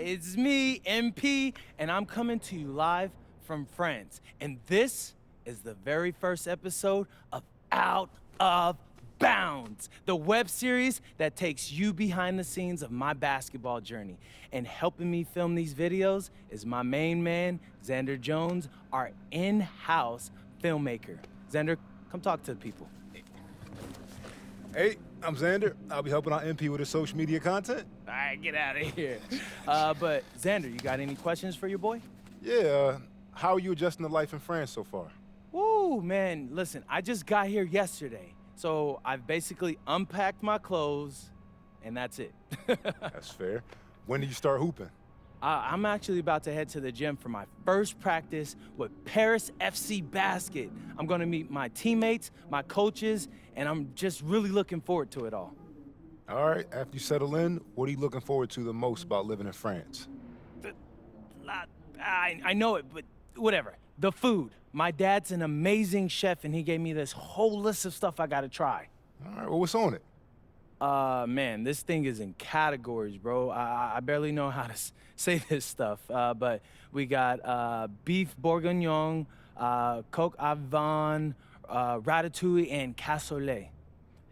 It's me, MP, and I'm coming to you live from France. And this is the very first episode of Out of Bounds, the web series that takes you behind the scenes of my basketball journey. And helping me film these videos is my main man, Xander Jones, our in-house filmmaker. Xander, come talk to the people. Hey, I'm Xander. I'll be helping out MP with his social media content. All right, get out of here. But Xander, you got any questions for your boy? Yeah, how are you adjusting to life in France so far? Woo, man, listen, I just got here yesterday. So I've basically unpacked my clothes, and that's it. That's fair. When do you start hooping? I'm actually about to head to the gym for my first practice with Paris FC Basket. I'm gonna meet my teammates, my coaches, and I'm just really looking forward to it all. All right, after you settle in, what are you looking forward to the most about living in France? I know it, but whatever. The food. My dad's an amazing chef, and he gave me this whole list of stuff I gotta try. All right, well, what's on it? Man, this thing is in categories, bro. I barely know how to say this stuff, but we got beef bourguignon, coq au vin, ratatouille, and cassoulet.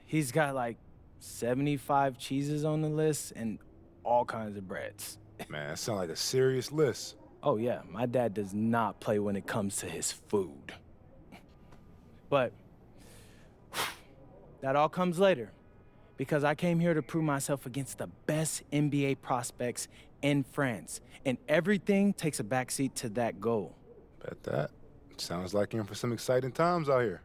He's got like 75 cheeses on the list and all kinds of breads. Man, that sounds like a serious list. Oh yeah, my dad does not play when it comes to his food. But that all comes later, because I came here to prove myself against the best NBA prospects in France, and everything takes a backseat to that goal. Bet that. Sounds like you're in for some exciting times out here.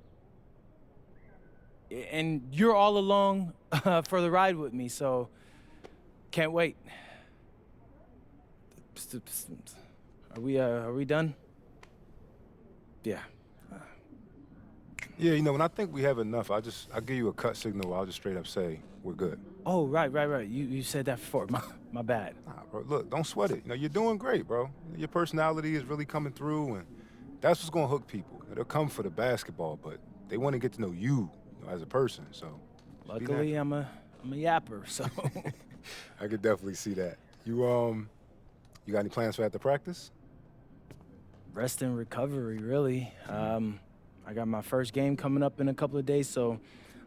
And you're all along for the ride with me, so can't wait. Are we done? Yeah. Yeah, you know, when I think we have enough, I'll give you a cut signal. I'll just straight up say we're good. Oh, right. You said that before. My bad. Nah, bro, look, don't sweat it. You know, you're doing great, bro. Your personality is really coming through, and that's what's gonna hook people. They'll come for the basketball, but they want to get to know you, as a person. So, luckily, I'm a yapper, so. I could definitely see that. You got any plans for after practice? Rest and recovery, really. I got my first game coming up in a couple of days, so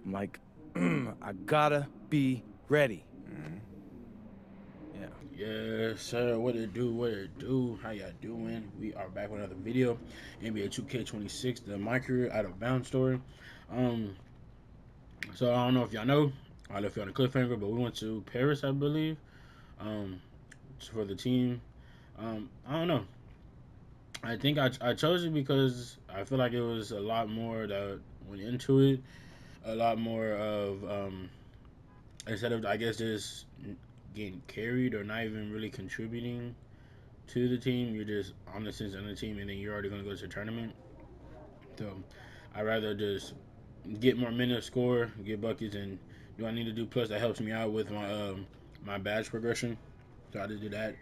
I'm like, I gotta be ready. Mm-hmm. Yeah. Yes, sir. What it do? How y'all doing? We are back with another video. NBA 2K26, the MyCareer Out of Bounds story. So I don't know if y'all know. I left you on a cliffhanger, but we went to Paris, I believe, for the team. I don't know. I think I chose it because I feel like it was a lot more that went into it. A lot more of, instead of, I guess, just getting carried or not even really contributing to the team, you're just on the sense on the team and then you're already going to go to the tournament. So I'd rather just get more minutes, score, get buckets, and do I need to do plus that helps me out with my my badge progression. So I just did that.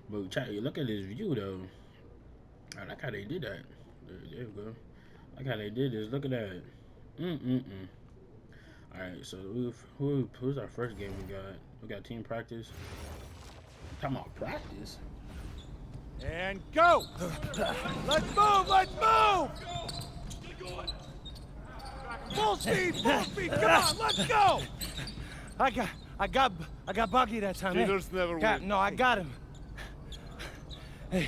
But look at this view, though. I like how they did that. There we go. I like how they did this. Look at that. Alright, so who's our first game we got? We got team practice. Talking about practice? And go! Let's move! Full speed! Come on, let's go! I got Bucky that time. Cheaters never win. No, I got him. Hey,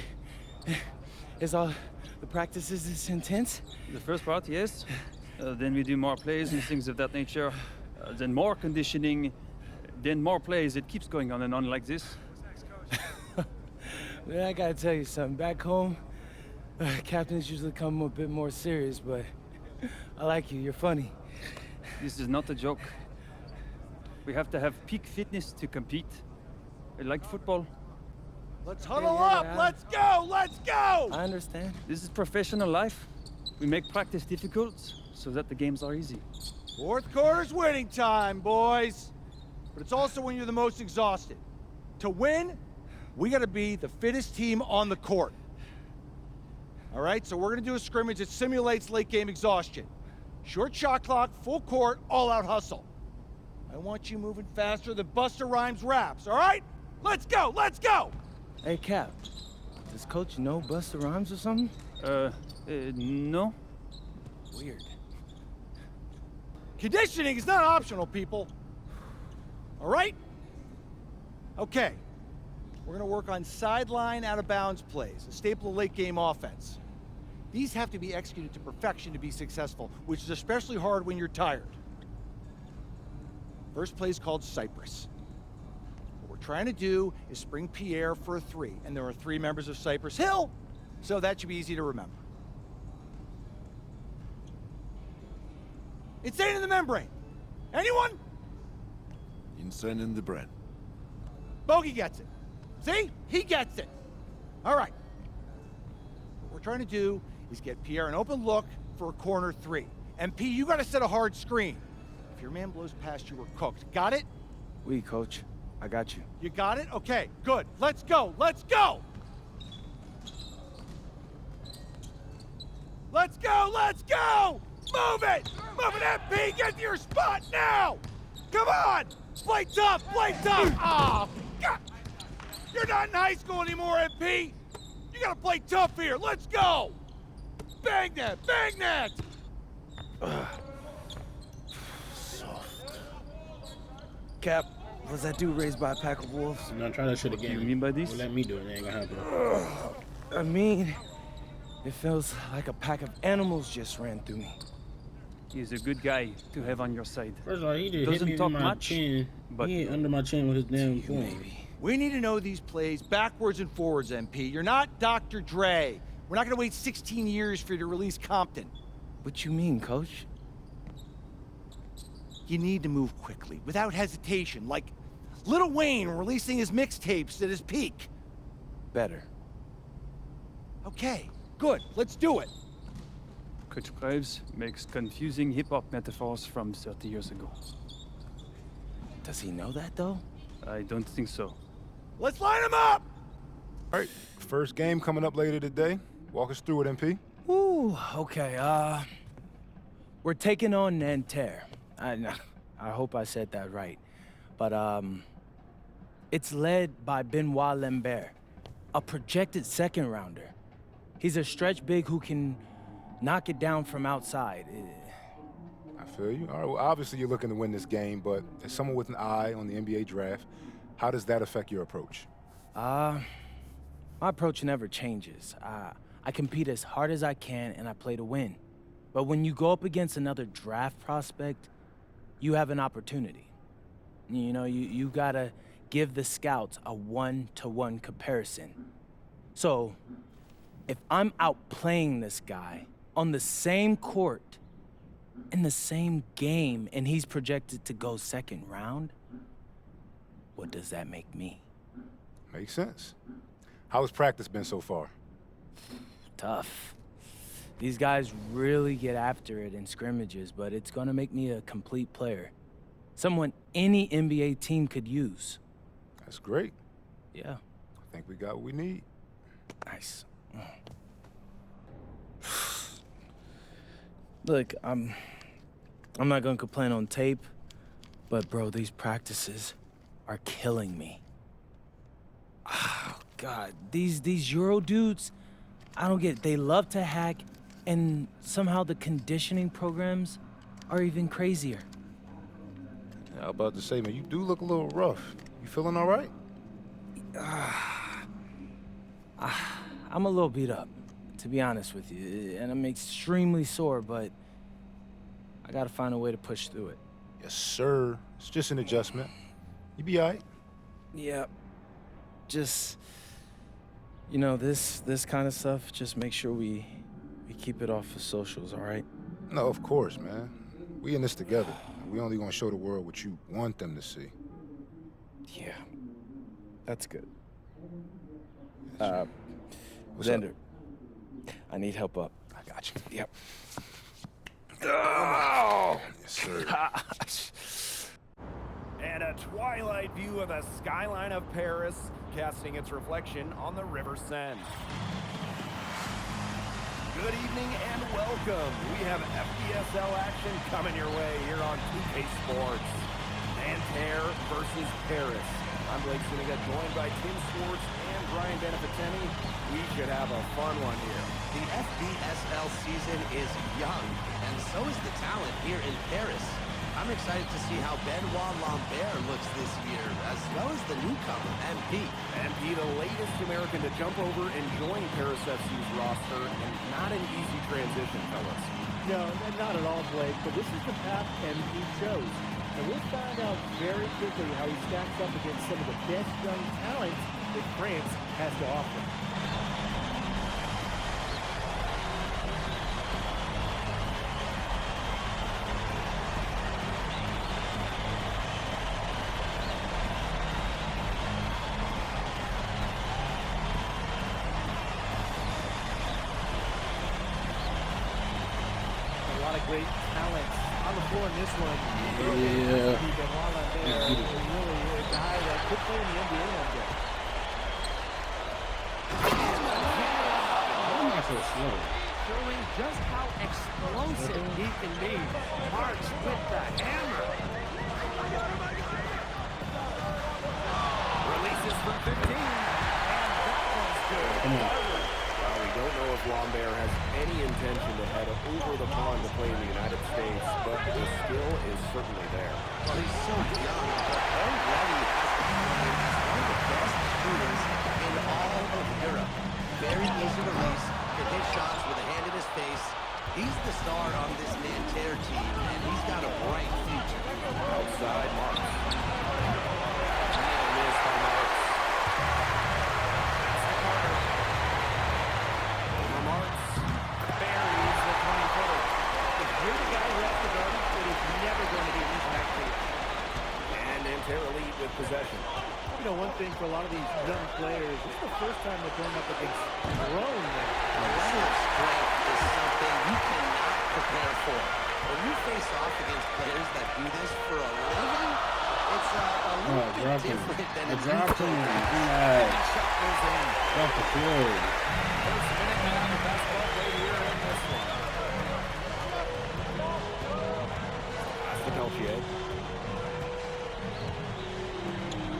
is all the practices this intense? The first part, yes. Then we do more plays and things of that nature. Then more conditioning. Then more plays. It keeps going on and on like this. Man, I gotta tell you something. Back home, captains usually come a bit more serious, but I like you. You're funny. This is not a joke. We have to have peak fitness to compete. Like football. Let's huddle up! Let's go! I understand. This is professional life. We make practice difficult so that the games are easy. Fourth quarter's winning time, boys. But it's also when you're the most exhausted. To win, we gotta be the fittest team on the court. All right, so we're gonna do a scrimmage that simulates late game exhaustion. Short shot clock, full court, all out hustle. I want you moving faster than Busta Rhymes raps, all right? Let's go! Hey, Cap. Does Coach know Busta Rhymes or something? No. Weird. Conditioning is not optional, people. All right? Okay. We're gonna work on sideline out-of-bounds plays, a staple of late-game offense. These have to be executed to perfection to be successful, which is especially hard when you're tired. First play is called Cypress. What we're trying to do is spring Pierre for a 3, and there are 3 members of Cypress Hill, so that should be easy to remember. Insane in the membrane. Anyone? Insane in the brain. Bogey gets it. See? He gets it. All right. What we're trying to do is get Pierre an open look for a corner 3. MP, you gotta set a hard screen. If your man blows past you, we're cooked. Got it? Oui, Coach. I got you. You got it? Okay, good. Let's go. Let's go! Let's go! Let's go! Move it! Move it, MP! Get to your spot now! Come on! Play tough! Play tough! Oh, God! You're not in high school anymore, MP! You gotta play tough here! Let's go! Bang that! Bang that! Cap, was that dude raised by a pack of wolves? I'm not trying that shit again. You mean by this? Well, let me do it. It ain't gonna happen. I mean, it feels like a pack of animals just ran through me. He's a good guy to have on your side. First of all, he just hit Doesn't me talk in my much, chin. but He hit under my chin with his damn You, form. maybe. We need to know these plays backwards and forwards, MP. You're not Dr. Dre. We're not gonna wait 16 years for you to release Compton. What you mean, Coach? You need to move quickly, without hesitation, like Lil Wayne releasing his mixtapes at his peak. Better. Okay, good, let's do it. Coach Graves makes confusing hip-hop metaphors from 30 years ago. Does he know that, though? I don't think so. Let's line them up! All right, first game coming up later today. Walk us through it, MP. Ooh, okay, we're taking on Nanterre. I hope I said that right. But, it's led by Benoit Lambert, a projected second-rounder. He's a stretch big who can knock it down from outside. I feel you. All right, well, obviously you're looking to win this game, but as someone with an eye on the NBA draft, how does that affect your approach? My approach never changes. I compete as hard as I can and I play to win. But when you go up against another draft prospect, you have an opportunity. You know, you gotta give the scouts a 1-to-1 comparison. So, if I'm outplaying this guy on the same court, in the same game, and he's projected to go second round, what does that make me? Makes sense. How has practice been so far? Tough. These guys really get after it in scrimmages, but it's gonna make me a complete player. Someone any NBA team could use. That's great. Yeah, I think we got what we need. nice. Look, I'm not gonna complain on tape, but bro, these practices are killing me. Oh, God, these Euro dudes, I don't get it. They love to hack, and somehow the conditioning programs are even crazier. I was about to say, man, you do look a little rough. You feeling all right? I'm a little beat up, to be honest with you, and I'm extremely sore, but I gotta find a way to push through it. Yes, sir. It's just an adjustment. You be all right. Yeah, just, you know, this kind of stuff, just make sure we keep it off of socials, all right? No, of course, man. We in this together. We only gonna show the world what you want them to see. Yeah, that's good. What's Xander, up? I need help up. I got you. Yep. Oh! Yes, sir. And a twilight view of the skyline of Paris, casting its reflection on the River Seine. Good evening and welcome. We have FPSL action coming your way here on 2K Sports. Nanterre versus Paris. I'm Blake Zuniga, joined by Tim Swartz and Brian Beneficeni. We should have a fun one here. The FBSL season is young, and so is the talent here in Paris. I'm excited to see how Benoit Lambert looks this year, as well as the newcomer, MP. MP, the latest American to jump over and join Paris FC's roster, and not an easy transition, fellas. No, not at all, Blake, but this is the path MP chose. And we'll find out very quickly how he stacks up against some of the best young talents that France has to offer. A lot of great talents on the floor in this one. Yeah. Benoit Lambert is really a guy that could play in the NBA one day. Why am I so slow? Showing just how explosive he can be. Marks with the hammer. Releases from 15, and that one's good. Come on. Well, we don't know if Lambert has any intention to head over the pond to play in the United States, but the skill is certainly there. Well, he's so young, but already has become one of the best shooters in all of Europe. Very easy to release, can hit shots with a hand in his face. He's the star on this Nanterre team, and he's got a bright future. Outside, Marks. And missed by Marks. That's the corner. Over Marks. Buries the 20-footer. If you're the guy who has to guard him, it is never going to be an easy night for you. And Nanterre lead with possession. You know, one thing for a lot of these young players, this is the first time they're going up against grown men. The level of strength is something you cannot prepare for. When you face off against players that do this for a living, it's a little bit Drop him. different than I a dropped him. Big shot goes in. Drop the field. First minute now, the best ball played here in this one. Pass to Peltier.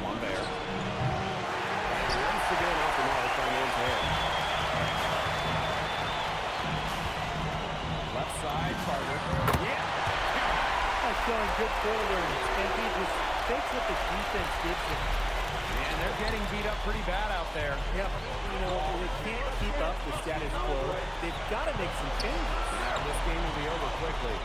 Lambert. Once again off the mark by Nanterre. Left side, Carter. Yeah! That's showing good forward, and he just takes what the defense gives him. And they're getting beat up pretty bad out there. Yep. You know, they can't keep up the status quo. They've got to make some changes. Yeah, this game will be over quickly.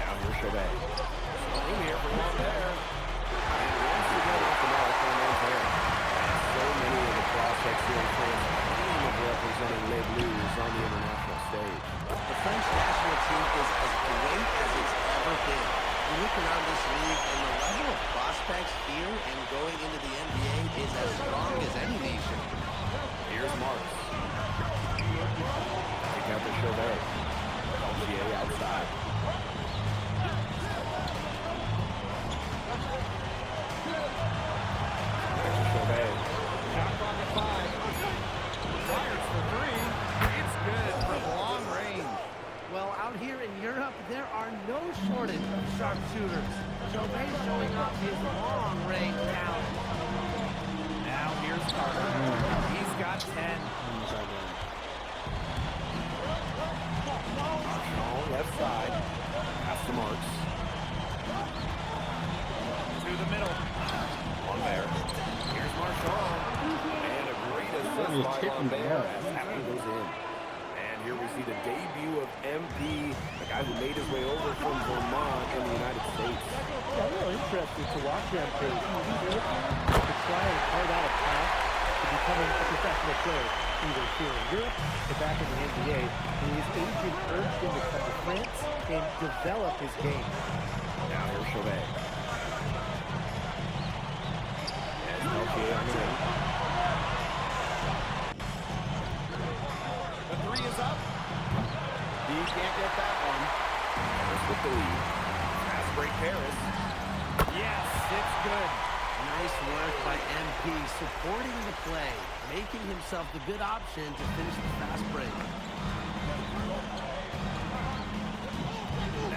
Now here's Chauvet. Room here for Lambert. And once again off the mark for Nanterre. And so many of the prospects here in France dream of representing Les Bleus on the international stage. The French national team is as great as it's ever been. You look around this league, and the level of prospects here and going into the NBA is as strong as any nation. Here's Marks. Pick out the Chauvet. Peltier outside. Back to Chauvet. Shot on the 5. Fires for 3. It's good from long range. Well, out here in Europe, there are no shortage of sharpshooters. Chauvet showing off his long-range talent. Now here's Carter. He's got 10. Marshall, left side. Pass to Marks. To the middle. Lambert. Here's Marshall. And a great assist by Lambert as that one goes in. And here we see the debut of MP, the guy who made his way over from Vermont in the United States. Yeah, I'm real interested to watch him because he's looking to try and carve out a path to becoming a professional player, either here in Europe or back in the NBA. And his agent urged him to come to France and develop his game. Now here's Chauvet. As Peltier on the wing. The 3 is up. He can't get that one. Paris with the lead. Pass break Paris. Yes, it's good. Nice work by MP, supporting the play, making himself the good option to finish the fast break.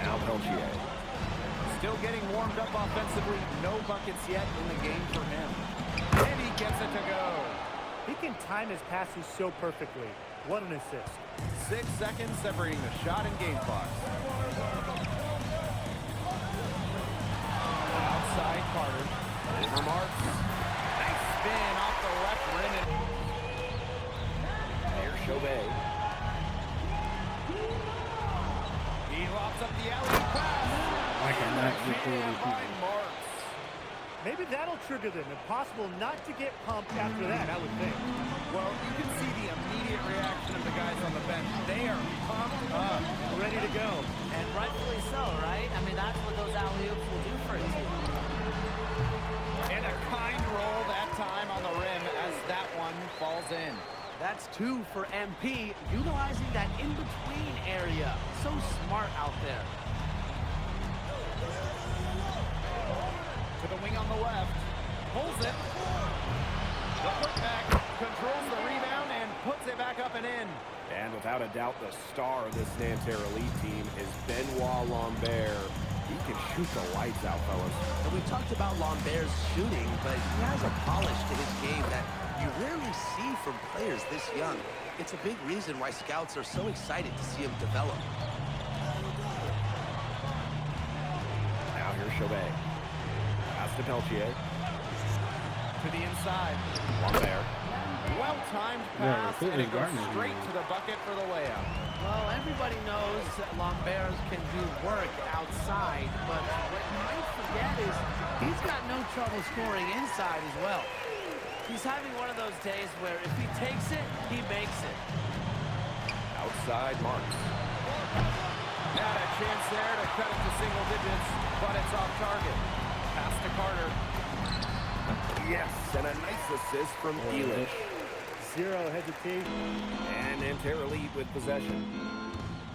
Now Peltier. Still getting warmed up offensively. No buckets yet in the game for him. And he gets it to go. He can time his passes so perfectly. What an assist. 6 seconds separating the shot and game clock. Outside Carter. Over Marks. Nice spin off the left rim. There's Chauvet. He lobs up the alley pass. I cannot get through these By people. Marks. Maybe that'll trigger them. Impossible not to get pumped after that, I would think. Well, you can see the immediate reaction of the guys on the bench. They are pumped up. Ready to go. And rightfully so, right? I mean, that's what those alley-oops will do for a team. And a kind roll that time on the rim as that one falls in. That's 2 for MP, utilizing that in-between area. So smart out there. To the wing on the left. Pulls it. The putback controls the rebound and puts it back up and in. And without a doubt, the star of this Nanterre Elite team is Benoit Lambert. He can shoot the lights out, fellas. And we talked about Lambert's shooting, but he has a polish to his game that you rarely see from players this young. It's a big reason why scouts are so excited to see him develop. Now here's Chauvet. Pass to Peltier. To the inside. Lambert. Well-timed Yeah, pass, it and it goes Gardner. straight to the bucket for the layup. Well, everybody knows that Lambert can do work outside, but what you might forget is he's got no trouble scoring inside as well. He's having one of those days where if he takes it, he makes it. Outside Marks. Had a chance there to cut it to single digits, but it's off target. Pass to Carter. Yes, and a nice assist from Elish. Zero hesitation. And Nanterre Elite with possession.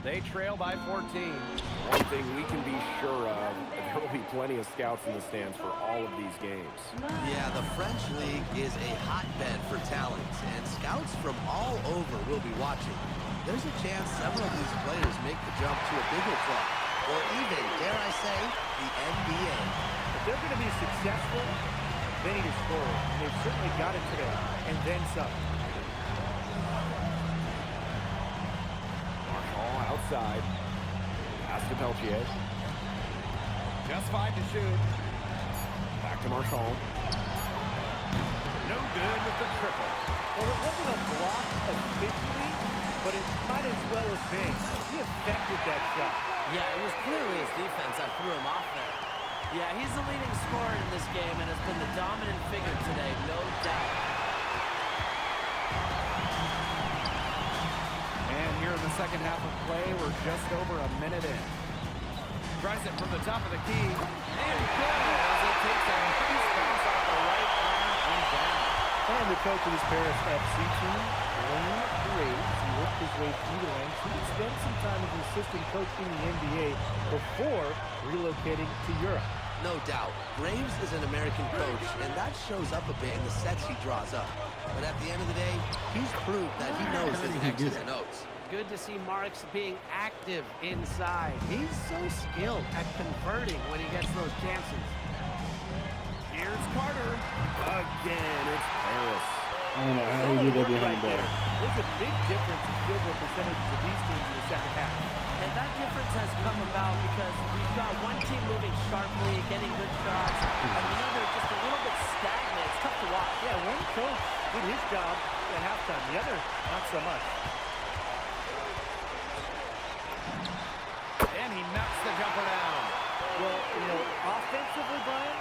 They trail by 14. One thing we can be sure of, there will be plenty of scouts in the stands for all of these games. Yeah, the French League is a hotbed for talent, and scouts from all over will be watching. There's a chance several of these players make the jump to a bigger club, or even, dare I say, the NBA. If they're going to be successful, they need to score. And they've certainly got it today, and then some. Marshall outside. Pass to Peltier. Just 5 to shoot. Back to Marshall. No good with the triple. Well, it wasn't a block officially, but it might as well have been. He affected that shot. Yeah, it was clearly his defense that threw him off there. Yeah, he's the leading scorer in this game and has been the dominant figure today, no doubt. And here in the second half of play, we're just over a minute in. Tries it from the top of the key. And good as it takes a nice bounce off the right arm and down. And the coach of this Paris FC team, Wayne Graves, he worked his way through the ranks. He would spend some time as an assistant coach in the NBA before relocating to Europe. No doubt. Graves is an American coach, and that shows up a bit in the sets he draws up. But at the end of the day, he's proved that he knows his X's and O's. Good to see Marks being active inside. He's so skilled at converting when he gets those chances. Here's Carter. Again, it's Paris. I don't know how he did that behind the back. There's a big difference in field goal percentages of these teams in the second half. And that difference has come about because we've got one team moving sharply, getting good shots, and the other just a little bit stagnant. It's tough to watch. Yeah, one coach did his job at halftime. The other, not so much. And he knocks the jumper down. Well, you know, offensively, Brian,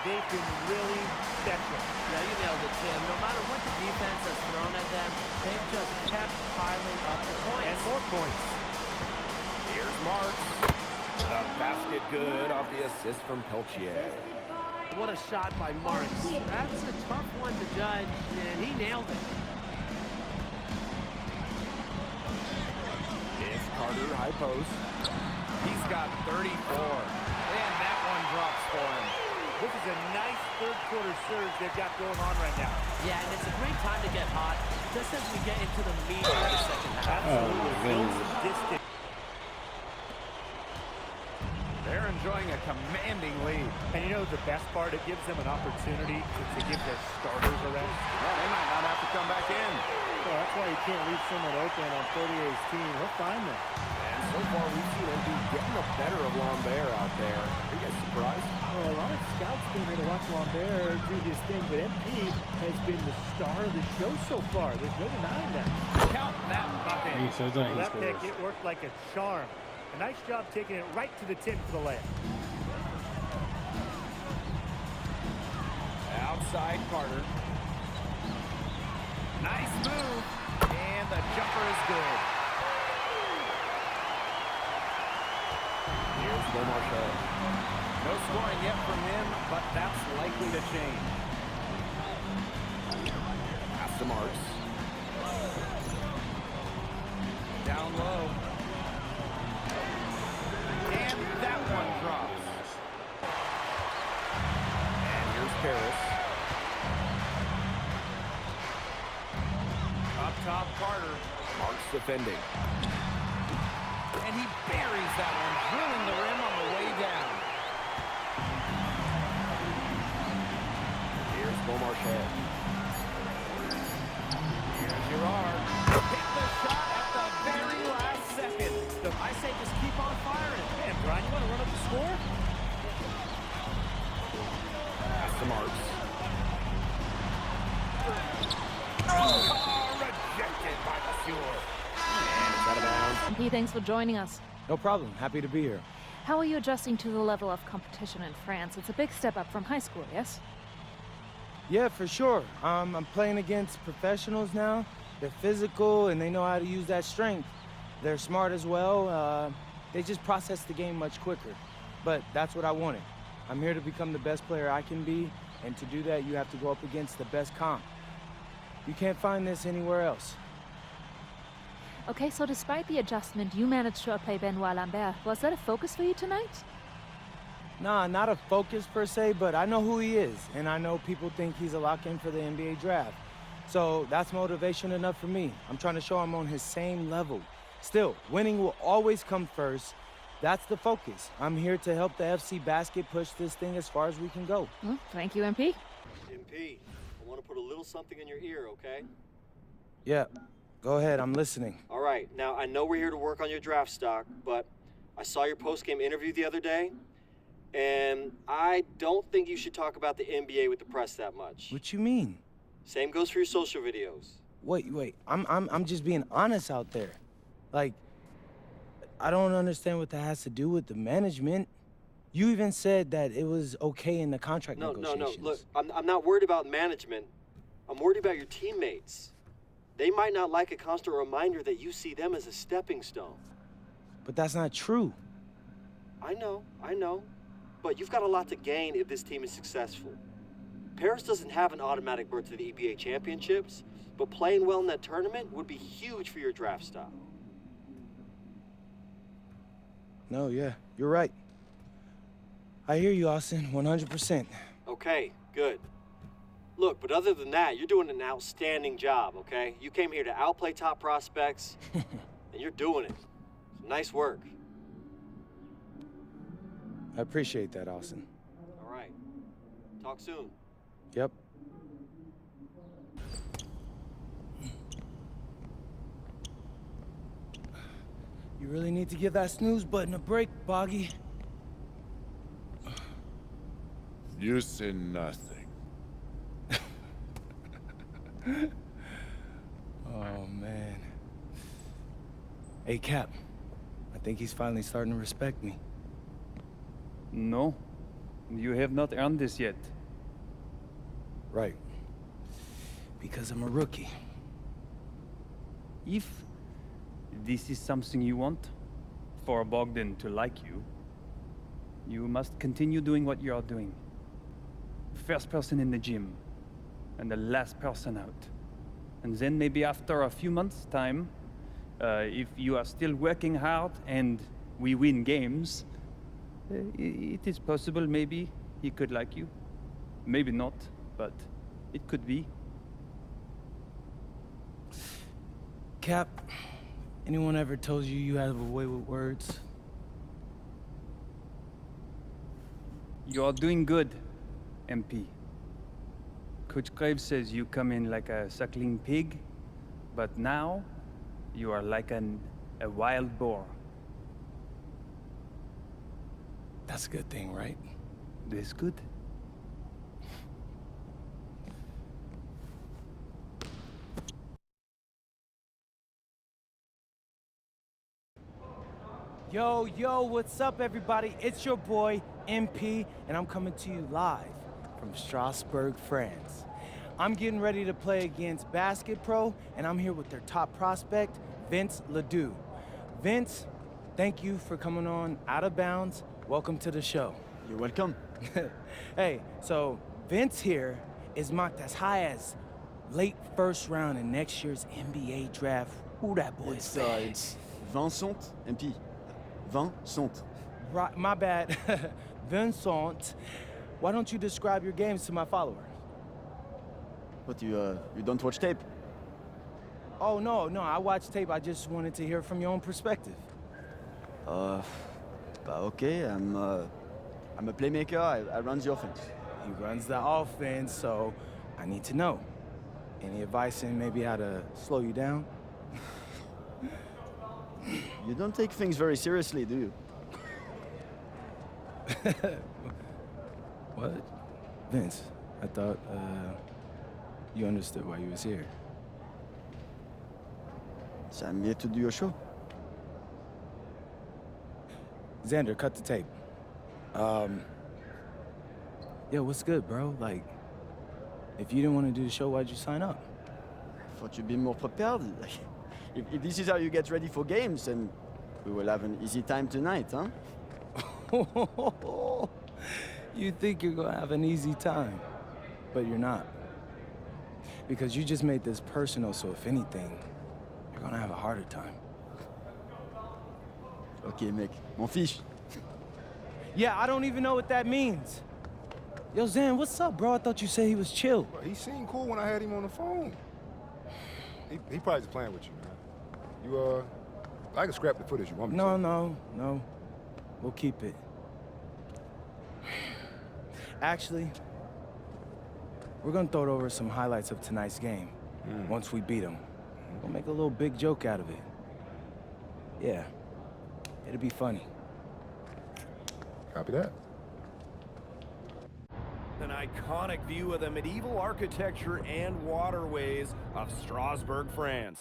they've been really special. Yeah, you nailed it, Tim. No matter what the defense has thrown at them, they've just kept piling up the points. And more points. Here's Marks. The basket good off the assist from Peltier. What a shot by Marks. That's a tough one to judge, and he nailed it. It's Carter, high post. He's got 34. And that one drops for him. This is a nice third-quarter surge they've got going on right now. Yeah, and it's a great time to get hot, just as we get into the meat of the second half. Absolutely. goodness. Distant. They're enjoying a commanding lead. And you know the best part? It gives them an opportunity to give their starters a rest. Well, they might not have to come back in. Well, that's why you can't leave someone open on 38's team. He'll find them. And so far, we've seen MP getting the better of Lambert out there. Are you guys surprised? Well, a lot of scouts came here to watch Lambert do his thing, but MP has been the star of the show so far. There's no denying that. Count that bucket. He says that he That pick, scores. it worked like a charm. A nice job taking it right to the tin for the layup. Outside Carter. Nice move. And the jumper is good. Here's Beaumarchais. No scoring yet from him, but that's likely to change. Pass to Marks. Down low. And that one drops. And here's Paris. Up top, Carter. Marks defending. And he buries that one, drilling the rim on the way down. Here's Beaumarchais. Here's Girard. Hit the shot at the very last second. I say just keep on firing. Man, Brian, you want to run up the score? Pass to Marks. Oh, rejected by the Fuhrer. And it's out of bounds. MP, thanks for joining us. No problem. Happy to be here. How are you adjusting to the level of competition in France? It's a big step up from high school, yes? Yeah, for sure. I'm playing against professionals now. They're physical and they know how to use that strength. They're smart as well. They just process the game much quicker. But that's what I wanted. I'm here to become the best player I can be, and to do that, you have to go up against the best comp. You can't find this anywhere else. Okay, so despite the adjustment, you managed to outplay Benoit Lambert. Was that a focus for you tonight? Nah, not a focus per se, but I know who he is, and I know people think he's a lock-in for the NBA draft. So that's motivation enough for me. I'm trying to show I'm on his same level. Still, winning will always come first. That's the focus. I'm here to help the FC Basket push this thing as far as we can go. Well, thank you, MP. MP, I want to put a little something in your ear, okay? Yeah, go ahead, I'm listening. All right, now I know we're here to work on your draft stock, but I saw your post-game interview the other day, and I don't think you should talk about the NBA with the press that much. What you mean? Same goes for your social videos. Wait, I'm just being honest out there. Like, I don't understand what that has to do with the management. You even said that it was okay in the contract negotiations. No, look, I'm not worried about management. I'm worried about your teammates. They might not like a constant reminder that you see them as a stepping stone. But that's not true. I know. But you've got a lot to gain if this team is successful. Paris doesn't have an automatic berth to the EBA championships, but playing well in that tournament would be huge for your draft stock. No, yeah, you're right. I hear you, Austin, 100%. Okay, good. Look, but other than that, you're doing an outstanding job, okay? You came here to outplay top prospects, and you're doing it. Nice work. I appreciate that, Austin. All right. Talk soon. Yep. You really need to give that snooze button a break, Boggy. You say nothing. Oh, man. Hey, Cap. I think he's finally starting to respect me. No, you have not earned this yet. Right. Because I'm a rookie. If this is something you want, for Bogdan to like you, you must continue doing what you are doing. First person in the gym, and the last person out. And then maybe after a few months' time, if you are still working hard and we win games, it is possible maybe he could like you. Maybe not, but it could be. Cap, anyone ever told you you have a way with words? You are doing good, MP. Coach Graves says you come in like a suckling pig, but now you are like a wild boar. That's a good thing, right? This good. Yo, yo, what's up, everybody? It's your boy, MP, and I'm coming to you live from Strasbourg, France. I'm getting ready to play against Basket Pro, and I'm here with their top prospect, Vince Ledoux. Vince, thank you for coming on Out of Bounds. Welcome to the show. You're welcome. Hey, so Vince here is mocked as high as late first round in next year's NBA draft. Who that boy is? It's Vincent, MP. Vincent. Right, my bad. Vincent, why don't you describe your games to my follower? But you don't watch tape? Oh, no, I watch tape. I just wanted to hear from your own perspective. Okay, I'm a playmaker. I run the offense. He runs the offense, so I need to know. Any advice in maybe how to slow you down? You don't take things very seriously, do you? What? Vince, I thought, you understood why you was here. So I'm here to do your show. Xander, cut the tape. Yeah, what's good, bro? Like, if you didn't want to do the show, why'd you sign up? I thought you'd be more prepared. If this is how you get ready for games, then we will have an easy time tonight, huh? You think you're gonna have an easy time, but you're not. Because you just made this personal, so if anything, you're gonna have a harder time. Okay, mec. M'en fiche. Yeah, I don't even know what that means. Yo, Zan, what's up, bro? I thought you said he was chill. Bro, he seemed cool when I had him on the phone. He probably just playing with you, man. You, I can scrap the footage you want me to. No. We'll keep it. Actually, we're gonna throw it over some highlights of tonight's game. Once we beat them. We'll make a little big joke out of it. Yeah, it'll be funny. Copy that. An iconic view of the medieval architecture and waterways of Strasbourg, France.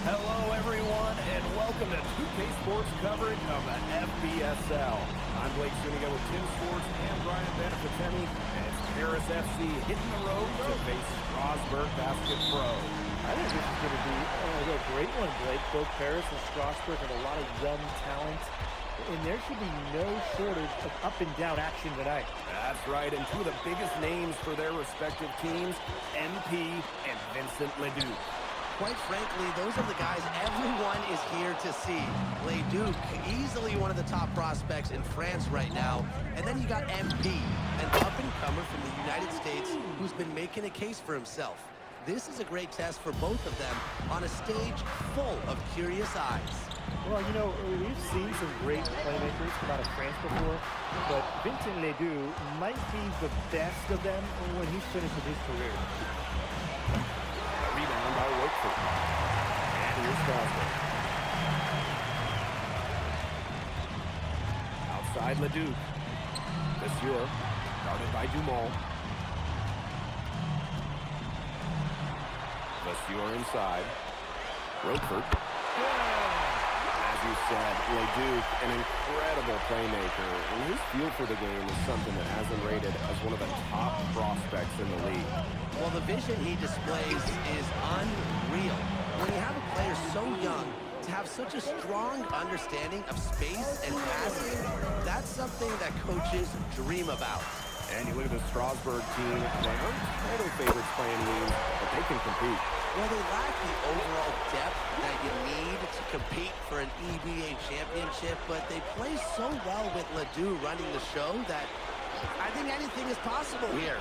Hello, everyone, and welcome to 2K Sports coverage of the FBSL. I'm Blake Suniga with Tim Sports and Brian Benefitemi, and it's Paris FC hitting the road to face Strasbourg Basket Pro. I think this is going to be a great one, Blake. Both Paris and Strasbourg have a lot of young talent, and there should be no shortage of up-and-down action tonight. That's right, and two of the biggest names for their respective teams, MP and Vincent Ledoux. Quite frankly, those are the guys everyone is here to see. Ledoux, easily one of the top prospects in France right now. And then you got MP, an up-and-comer from the United States who's been making a case for himself. This is a great test for both of them on a stage full of curious eyes. Well, you know, we've seen some great playmakers come out of France before, but Vincent Ledoux might be the best of them when he's finished with his career. Rebound by Wakeford. And here's Strasbourg. Outside Ledoux. Monsieur, guarded by Dumont. Monsieur inside. Wakeford. As you said, Ledoux, an incredible playmaker, and his feel for the game is something that has him rated as one of the top prospects in the league. Well, the vision he displays is unreal. When you have a player so young, to have such a strong understanding of space and passing, that's something that coaches dream about. And you look at the Strasbourg team, they aren't title favorites playing wings, but they can compete. Well, they lack the overall depth that you need to compete for an EBA championship, but they play so well with Ledoux running the show that I think anything is possible here.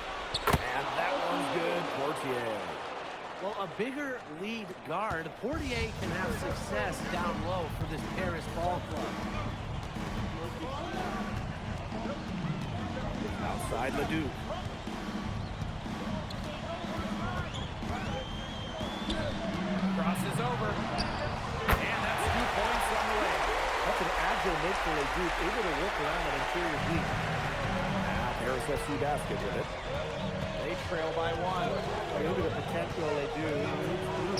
And that one's good, Portier. Well, a bigger lead guard, Portier can have success down low for this Paris ball club. Outside Leduc. Crosses over. And that's 2 points on the way. That's an agile mid for Leduc, able to work around that interior deep. Now Paris FC basket with it. They trail by 1. Look at the potential they do.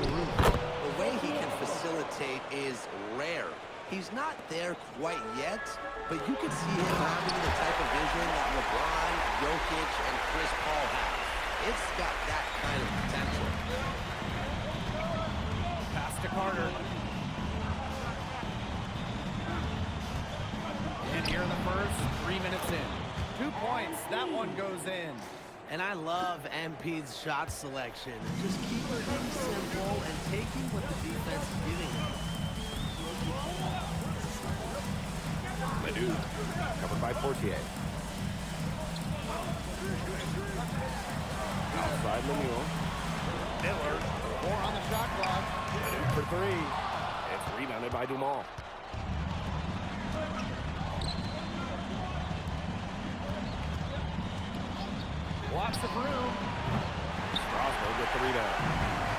The way he can facilitate is rare. He's not there quite yet, but you can see him having the type of vision that LeBron, Jokic, and Chris Paul have. It's got that kind of potential. Pass to Carter. And here in the first, 3 minutes in. 2 points. That one goes in. And I love MP's shot selection. Just keeping things simple and taking what the defense is giving him. Ledoux, covered by Portier. Outside Lemieux. Miller, 4 on the shot clock. Ledoux for 3. It's rebounded by Dumont. Lots of room. Strasburg with the rebound.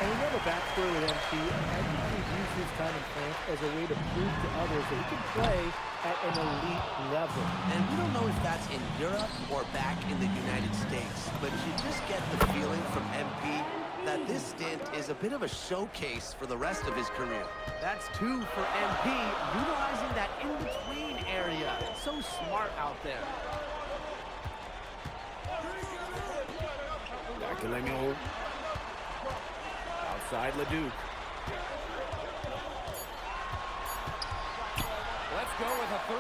And you know the backstory with MP, I think he's used his time in France as a way to prove to others that he can play at an elite level. And we don't know if that's in Europe or back in the United States, but you just get the feeling from MP that this stint is a bit of a showcase for the rest of his career. That's 2 for MP, utilizing that in-between area. So smart out there. Back to Lemieux. Outside Leduc. Let's go with a 3.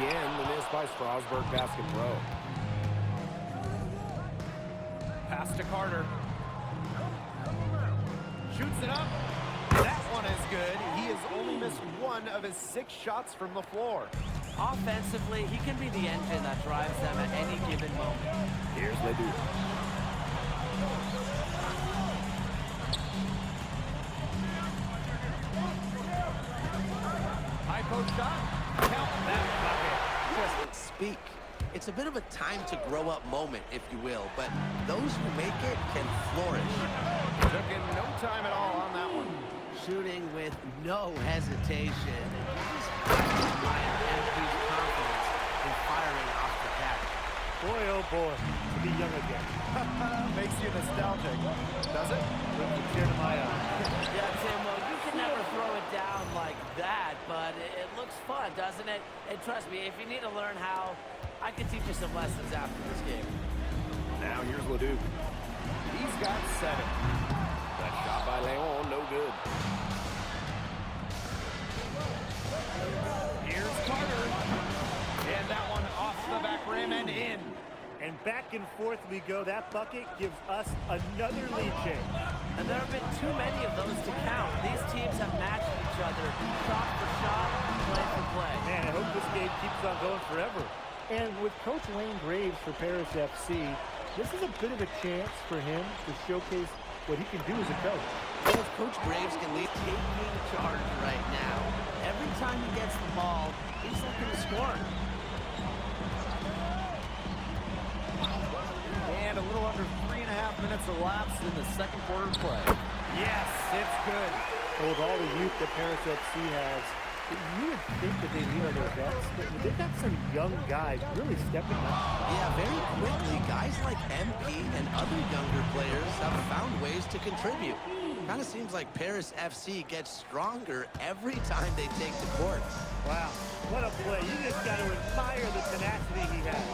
Again, the miss by Strasburg, basket throw. Pass to Carter. Shoots it up. That one is good. He has only missed 1 of his 6 shots from the floor. Offensively, he can be the engine that drives them at any given moment. Here's Ledoux. High post shot. Count that bucket. Doesn't speak. It's a bit of a time to grow up moment, if you will, but those who make it can flourish. Took him no time at all on that one. Shooting with no hesitation. And you just have to admire MP's confidence in firing off the catch. Boy, oh boy, to be young again. Makes you nostalgic, does it? Brings a tear to my eye. Yeah, Tim, well, you can never throw it down like that, but it looks fun, doesn't it? And trust me, if you need to learn how, I can teach you some lessons after this game. Now here's Ledoux. He's got 7. That shot by Leon, no good. Here's Carter. And that one off the back rim and in. And back and forth we go. That bucket gives us another lead change. And there have been too many of those to count. These teams have matched each other shot for shot, play for play. Man, I hope this game keeps on going forever. And with Coach Wayne Graves for Paris FC, this is a bit of a chance for him to showcase what he can do as a coach. Well, if Coach Graves can lead taking charge right now, every time he gets the ball, he's looking to score. And a little under 3.5 minutes elapsed in the second quarter play. Yes, it's good. Well, with all the youth that Paris FC has, you would think that they lean on their vets, but they've got some young guys really stepping up. Yeah, very quickly, guys like MP and other younger players have found ways to contribute. Kind of seems like Paris FC gets stronger every time they take the court. Wow, what a play. You just got to admire the tenacity he has.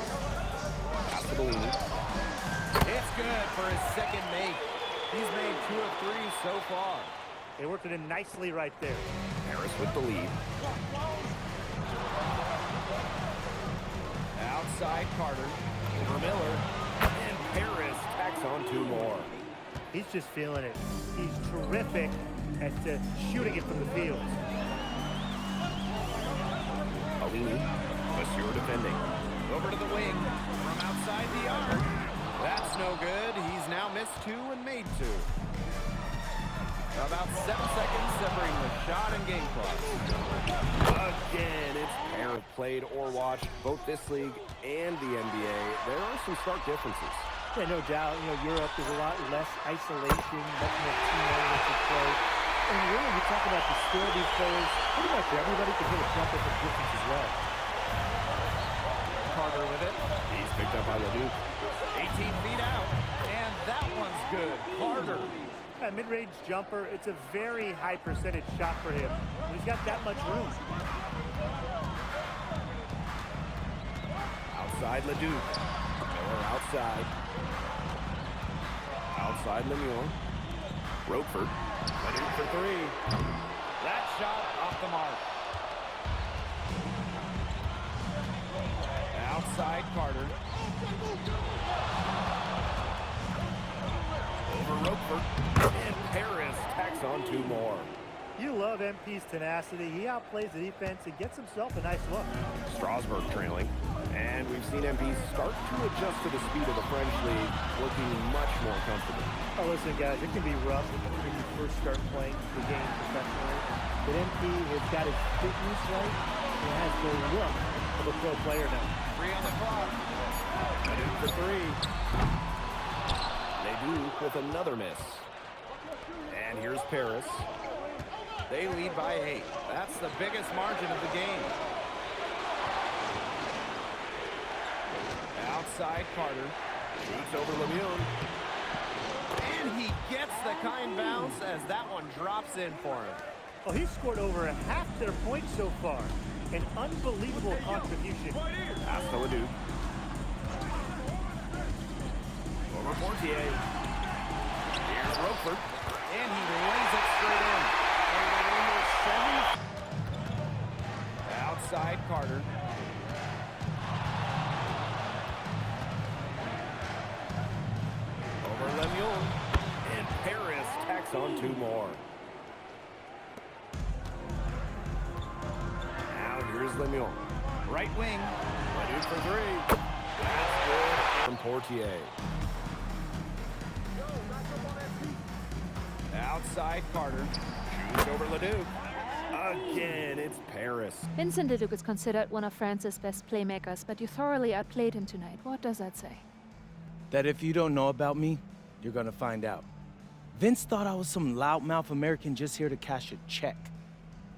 It's good for his second make. He's made 2 of 3 so far. They worked it in nicely right there. Harris with the lead. Outside Carter. Over Miller. And Harris tacks on 2 more. He's just feeling it. He's terrific at shooting it from the field. Alini. Monsieur defending. Over to the wing. From outside the arc. That's no good. He's now missed 2 and made 2. About 7 seconds separating the shot and game clock. Again, it's Paris. played or watched both this league and the NBA, there are some stark differences. Yeah, no doubt. You know, Europe is a lot less isolation, much more team-oriented play. And really, you talk about the skill of these players, pretty much everybody can hit a jumper from distance as well. Carter with it. He's picked up by Leduc. 18 feet out, and that one's good. Carter. A mid-range jumper, it's a very high percentage shot for him. He's got that much room. Outside Leduc. Miller outside. Outside Lemuel. Roquefort. Leduc for three. That shot off the mark. Outside Carter. Over Roquefort. And Paris tacks on two more. You love MP's tenacity. He outplays the defense and gets himself a nice look. Strasburg trailing. And we've seen MP start to adjust to the speed of the French league, looking much more comfortable. Oh, listen, guys, it can be rough when you first start playing the game professionally. But MP has got his fitness right and has the look of a pro player now. 3 on the clock. Leduc for three. Leduc with another miss. And here's Paris. They lead by 8. That's the biggest margin of the game. Outside Carter. Shoots over Lemuel. And he gets the kind bounce as that one drops in for him. Well, he's scored over half their points so far. An unbelievable contribution. Pass to Leduc. Over Portier. Here's Roquefort. And he lays it straight in. Outside Carter. Over Lemuel. And Paris tacks on two more. Now here's Lemuel. Right wing. Leduc for three. That's good from Portier. Outside Carter. Shoots over Leduc. Again, it's Paris. Vincent Leduc is considered one of France's best playmakers, but you thoroughly outplayed him tonight. What does that say? That if you don't know about me, you're gonna find out. Vince thought I was some loudmouth American just here to cash a check.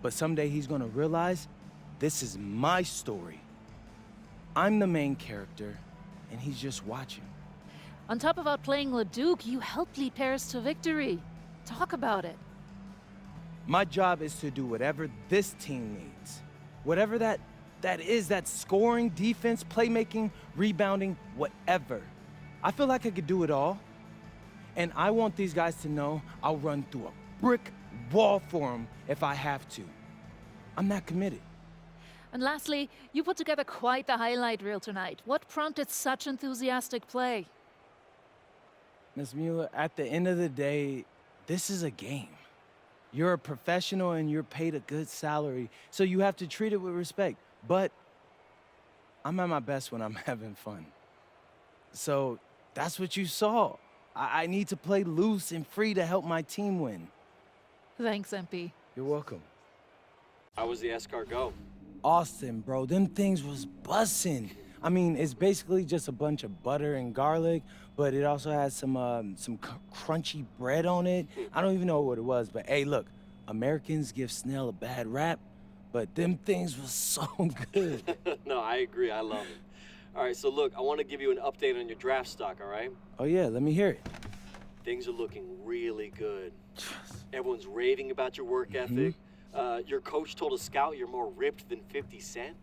But someday he's gonna realize this is my story. I'm the main character, and he's just watching. On top of outplaying Leduc, you helped lead Paris to victory. Talk about it. My job is to do whatever this team needs. Whatever that is, that scoring, defense, playmaking, rebounding, whatever. I feel like I could do it all. And I want these guys to know I'll run through a brick wall for them if I have to. I'm that committed. And lastly, you put together quite the highlight reel tonight. What prompted such enthusiastic play? Ms. Mueller, at the end of the day, this is a game. You're a professional and you're paid a good salary, so you have to treat it with respect. But I'm at my best when I'm having fun. So that's what you saw. I need to play loose and free to help my team win. Thanks, MP. You're welcome. How was the escargot? Austin, bro, them things was bussin'. I mean, it's basically just a bunch of butter and garlic, but it also has some crunchy bread on it. I don't even know what it was, but hey, look, Americans give snail a bad rap, but them things was so good. No, I agree. I love it. All right, so look, I want to give you an update on your draft stock, all right? Oh, yeah, let me hear it. Things are looking really good. Everyone's raving about your work ethic. Your coach told a scout you're more ripped than 50 Cent.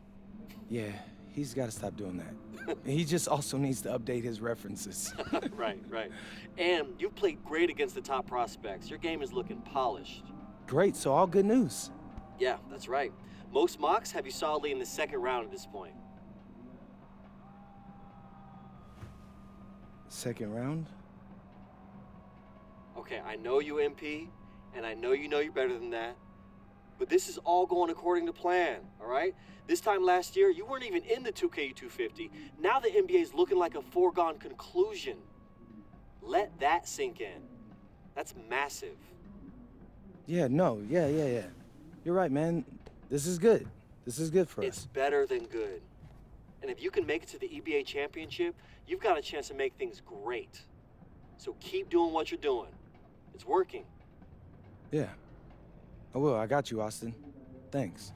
Yeah, he's got to stop doing that. He just also needs to update his references. Right. And you've played great against the top prospects. Your game is looking polished. Great, so all good news. Yeah, that's right. Most mocks have you solidly in the second round at this point. Second round? Okay, I know you, MP, and I know you're better than that. But this is all going according to plan, all right? This time last year, you weren't even in the 2K250. Now the NBA's looking like a foregone conclusion. Let that sink in. That's massive. Yeah. You're right, man. This is good. This is good for It's us. better than good. And if you can make it to the EBA championship, you've got a chance to make things great. So keep doing what you're doing. It's working. Yeah. I will. I got you, Austin. Thanks.